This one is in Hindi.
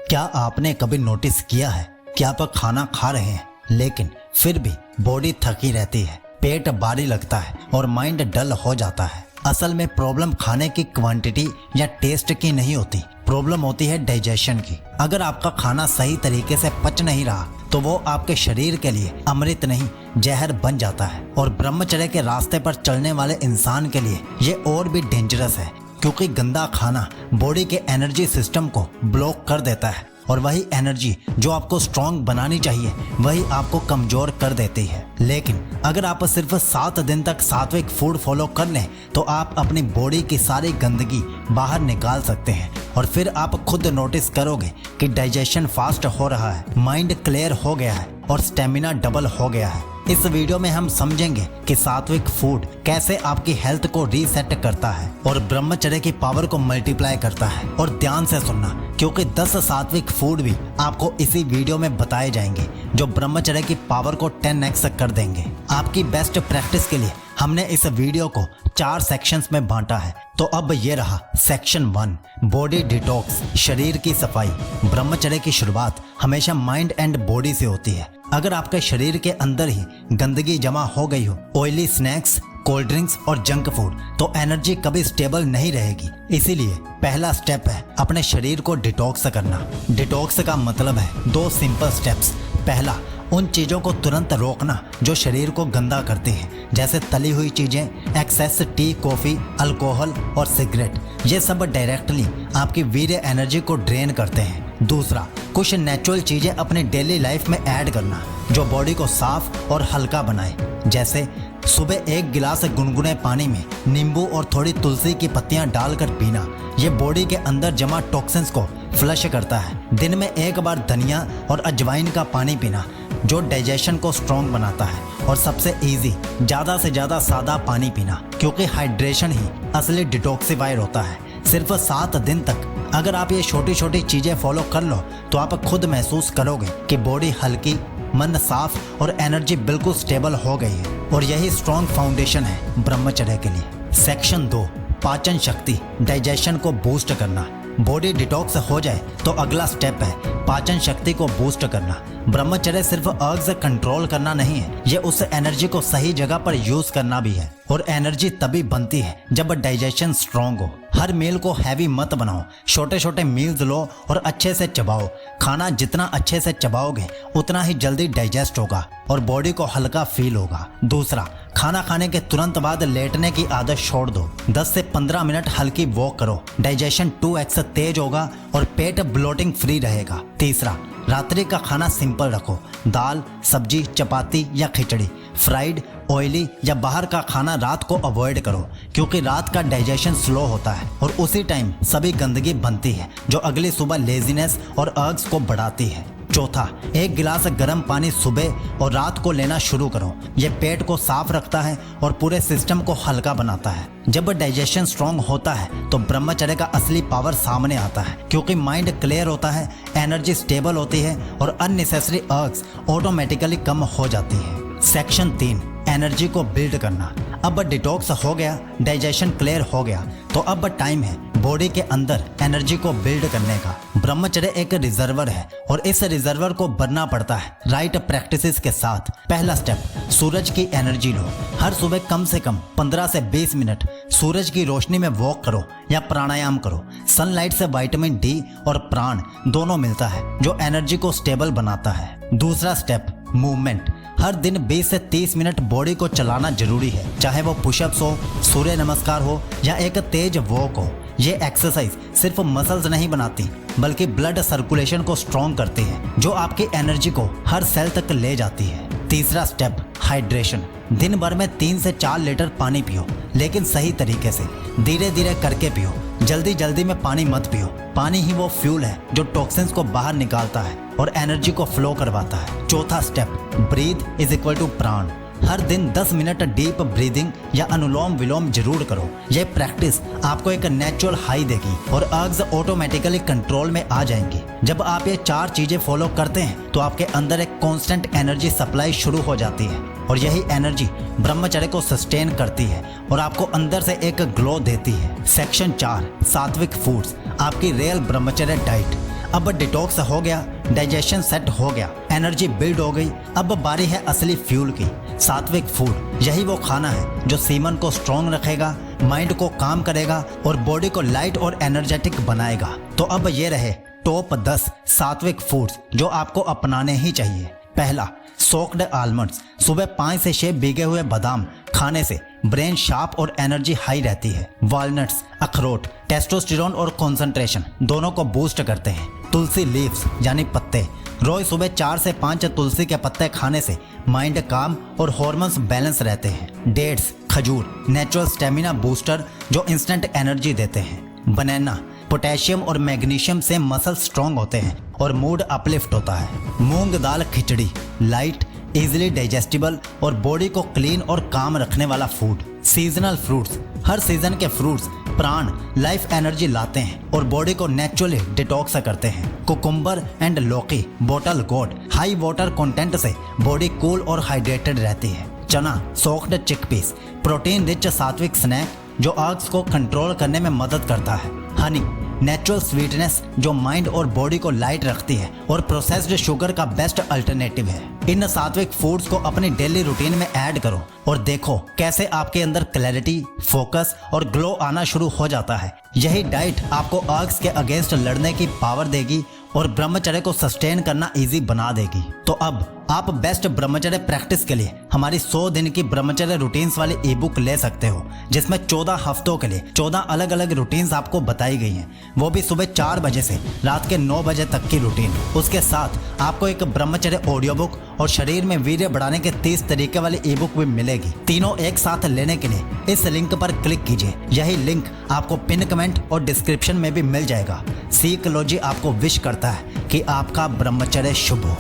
क्या आपने कभी नोटिस किया है कि आप खाना खा रहे हैं लेकिन फिर भी बॉडी थकी रहती है, पेट भारी लगता है और माइंड डल हो जाता है। असल में प्रॉब्लम खाने की क्वांटिटी या टेस्ट की नहीं होती, प्रॉब्लम होती है डाइजेशन की। अगर आपका खाना सही तरीके से पच नहीं रहा तो वो आपके शरीर के लिए अमृत नहीं जहर बन जाता है। और ब्रह्मचर्य के रास्ते पर चलने वाले इंसान के लिए ये और भी डेंजरस है, क्योंकि गंदा खाना बॉडी के एनर्जी सिस्टम को ब्लॉक कर देता है और वही एनर्जी जो आपको स्ट्रांग बनानी चाहिए वही आपको कमजोर कर देती है। लेकिन अगर आप सिर्फ 7 दिन तक सात्विक फूड फॉलो कर लें तो आप अपनी बॉडी की सारी गंदगी बाहर निकाल सकते हैं और फिर आप खुद नोटिस करोगे कि डाइजेशन फास्ट हो रहा है, माइंड क्लियर हो गया है और स्टेमिना डबल हो गया है। इस वीडियो में हम समझेंगे कि सात्विक फूड कैसे आपकी हेल्थ को रीसेट करता है और ब्रह्मचर्य की पावर को मल्टीप्लाई करता है। और ध्यान से सुनना, क्योंकि 10 सात्विक फूड भी आपको इसी वीडियो में बताए जाएंगे जो ब्रह्मचर्य की पावर को 10x कर देंगे। आपकी बेस्ट प्रैक्टिस के लिए हमने इस वीडियो को 4 सेक्शंस में बांटा है। तो अब ये रहा सेक्शन 1, बॉडी डिटॉक्स, शरीर की सफाई। ब्रह्मचर्य की शुरुआत हमेशा माइंड एंड बॉडी से होती है। अगर आपके शरीर के अंदर ही गंदगी जमा हो गई हो, ऑयली स्नैक्स, कोल्ड ड्रिंक्स और जंक फूड, तो एनर्जी कभी स्टेबल नहीं रहेगी। इसीलिए पहला स्टेप है अपने शरीर को डिटॉक्स करना। डिटॉक्स का मतलब है 2 सिंपल स्टेप्स। पहला, उन चीज़ों को तुरंत रोकना जो शरीर को गंदा करती हैं, जैसे तली हुई चीज़ें, एक्सेस टी, कॉफ़ी, अल्कोहल और सिगरेट। ये सब डायरेक्टली आपकी वीर्य एनर्जी को ड्रेन करते हैं। दूसरा, कुछ नेचुरल चीज़ें अपने डेली लाइफ में ऐड करना जो बॉडी को साफ और हल्का बनाए, जैसे सुबह 1 गिलास गुनगुने पानी में नींबू और थोड़ी तुलसी की पत्तियां डालकर पीना। ये बॉडी के अंदर जमा टॉक्सिन्स को फ्लश करता है। दिन में 1 बार धनिया और अजवाइन का पानी पीना जो डाइजेशन को स्ट्रॉन्ग बनाता है। और सबसे इजी, ज़्यादा से ज़्यादा सादा पानी पीना, क्योंकि हाइड्रेशन ही असली डिटॉक्सिफायर होता है। सिर्फ 7 दिन तक अगर आप ये छोटी छोटी चीज़ें फॉलो कर लो तो आप खुद महसूस करोगे कि बॉडी हल्की, मन साफ और एनर्जी बिल्कुल स्टेबल हो गई है। और यही स्ट्रॉन्ग फाउंडेशन है ब्रह्मचर्य के लिए। सेक्शन 2, पाचन शक्ति, डाइजेशन को बूस्ट करना। बॉडी डिटॉक्स हो जाए तो अगला स्टेप है पाचन शक्ति को बूस्ट करना। ब्रह्मचर्य सिर्फ अर्ग्स कंट्रोल करना नहीं है, ये उस एनर्जी को सही जगह पर यूज करना भी है। और एनर्जी तभी बनती है जब डाइजेशन स्ट्रांग हो। हर मील को हैवी मत बनाओ, छोटे छोटे मील्स लो और अच्छे से चबाओ। खाना जितना अच्छे से चबाओगे उतना ही जल्दी डाइजेस्ट होगा और बॉडी को हल्का फील होगा। दूसरा, खाना खाने के तुरंत बाद लेटने की आदत छोड़ दो। 10 से 15 मिनट हल्की वॉक करो, डाइजेशन 2x तेज होगा और पेट ब्लोटिंग फ्री रहेगा। तीसरा, रात्रि का खाना सिंपल रखो, दाल, सब्जी, चपाती या खिचड़ी। फ्राइड, ऑयली या बाहर का खाना रात को अवॉइड करो, क्योंकि रात का डाइजेशन स्लो होता है और उसी टाइम सभी गंदगी बनती है जो अगली सुबह लेजीनेस और अर्ग्स को बढ़ाती है। चौथा, 1 गिलास गर्म पानी सुबह और रात को लेना शुरू करो। ये पेट को साफ रखता है और पूरे सिस्टम को हल्का बनाता है। जब डाइजेशन स्ट्रांग होता है तो ब्रह्मचर्य का असली पावर सामने आता है, क्योंकि माइंड क्लियर होता है, एनर्जी स्टेबल होती है और अननेसेसरी अर्ग्स ऑटोमेटिकली कम हो जाती है। सेक्शन 3, एनर्जी को बिल्ड करना। अब डिटॉक्स हो गया, डाइजेशन क्लियर हो गया, तो अब टाइम है बॉडी के अंदर एनर्जी को बिल्ड करने का। ब्रह्मचर्य एक रिजर्वर है और इस रिजर्वर को भरना पड़ता है राइट प्रैक्टिसेस के साथ। पहला स्टेप, सूरज की एनर्जी लो। हर सुबह कम से कम 15 से 20 मिनट सूरज की रोशनी में वॉक करो या प्राणायाम करो। सनलाइट से विटामिन डी और प्राण दोनों मिलता है जो एनर्जी को स्टेबल बनाता है। दूसरा स्टेप, मूवमेंट। हर दिन 20 से 30 मिनट बॉडी को चलाना जरूरी है, चाहे वो पुशअप्स हो, सूर्य नमस्कार हो या एक तेज वॉक हो। ये एक्सरसाइज सिर्फ मसल्स नहीं बनाती बल्कि ब्लड सर्कुलेशन को स्ट्रॉन्ग करती है, जो आपकी एनर्जी को हर सेल तक ले जाती है। तीसरा स्टेप, हाइड्रेशन। दिन भर में 3 से 4 लीटर पानी पियो, लेकिन सही तरीके से, धीरे धीरे करके पियो। जल्दी जल्दी में पानी मत पियो। पानी ही वो फ्यूल है जो टॉक्सिन्स को बाहर निकालता है और एनर्जी को फ्लो करवाता है। चौथा step, breath is equal to prana. हर दिन 10 मिनट डीप ब्रीदिंग या अनुलोम विलोम जरूर करो। यह प्रैक्टिस आपको एक नेचुरल हाई देगी और अर्ग्स ऑटोमेटिकली कंट्रोल में आ जाएंगी। जब आप ये 4 चीजें फॉलो करते हैं तो आपके अंदर एक कांस्टेंट एनर्जी सप्लाई शुरू हो जाती है और यही एनर्जी ब्रह्मचर्य को सस्टेन करती है और आपको अंदर से एक ग्लो देती है। सेक्शन 4, सात्विक फूड्स, आपकी रियल ब्रह्मचर्य डाइट। अब डिटॉक्स हो गया, डाइजेशन सेट हो गया, एनर्जी बिल्ड हो गई। अब बारी है असली फ्यूल की, सात्विक फूड। यही वो खाना है जो सीमन को स्ट्रॉन्ग रखेगा, माइंड को काम करेगा और बॉडी को लाइट और एनर्जेटिक बनाएगा। तो अब ये रहे टॉप 10 सात्विक फूड्स जो आपको अपनाने ही चाहिए। पहला, सोक्ड आलमंड्स। सुबह 5 से 6 भीगे हुए बादाम खाने से ब्रेन शार्प और एनर्जी हाई रहती है। वॉलनट्स, अखरोट टेस्टोस्टेरोन और कंसंट्रेशन दोनों को बूस्ट करते हैं। तुलसी लीव्स यानी पत्ते, रोज सुबह 4 से 5 तुलसी के पत्ते खाने से माइंड काम और हॉर्मोन्स बैलेंस रहते हैं। डेट्स, खजूर नेचुरल स्टेमिना बूस्टर जो इंस्टेंट एनर्जी देते हैं। बनाना, पोटेशियम और मैग्नीशियम से मसल स्ट्रॉन्ग होते हैं और मूड अपलिफ्ट होता है। मूंग दाल खिचड़ी, लाइट, इजीली डाइजेस्टिबल और बॉडी को क्लीन और काम रखने वाला फूड। सीजनल फ्रूट्स, हर सीजन के फ्रूट्स प्राण लाइफ एनर्जी लाते हैं और बॉडी को नेचुरली डिटॉक्स करते हैं। कुकुम्बर एंड लौकी, बॉटल गोड, हाई वाटर कंटेंट से बॉडी कूल और हाइड्रेटेड रहती है। चना, सोक्ड चिकपीस, प्रोटीन रिच सात्विक स्नैक जो आर्ग्स को कंट्रोल करने में मदद करता है। हनी, नेचुरल स्वीटनेस जो माइंड और बॉडी को लाइट रखती है और प्रोसेस्ड शुगर का बेस्ट अल्टरनेटिव है। इन सात्विक फूड्स को अपनी डेली रूटीन में ऐड करो और देखो कैसे आपके अंदर क्लैरिटी, फोकस और ग्लो आना शुरू हो जाता है। यही डाइट आपको आर्ग्स के अगेंस्ट लड़ने की पावर देगी और ब्रह्मचर्य को सस्टेन करना इजी बना देगी। तो अब आप बेस्ट ब्रह्मचर्य प्रैक्टिस के लिए हमारी 100 दिन की ब्रह्मचर्य रूटीन्स वाली ई बुक ले सकते हो, जिसमें 14 हफ्तों के लिए 14 अलग अलग रूटीन्स आपको बताई गई हैं, वो भी सुबह 4 बजे से रात के 9 बजे तक की रूटीन। उसके साथ आपको एक ब्रह्मचर्य ऑडियो बुक और शरीर में वीर्य बढ़ाने के 30 तरीके वाली ई बुक भी मिलेगी। तीनों एक साथ लेने के लिए इस लिंक पर क्लिक कीजिए। यही लिंक आपको पिन कमेंट और डिस्क्रिप्शन में भी मिल जाएगा। सीकलॉजी आपको विश करता है कि आपका ब्रह्मचर्य शुभ हो।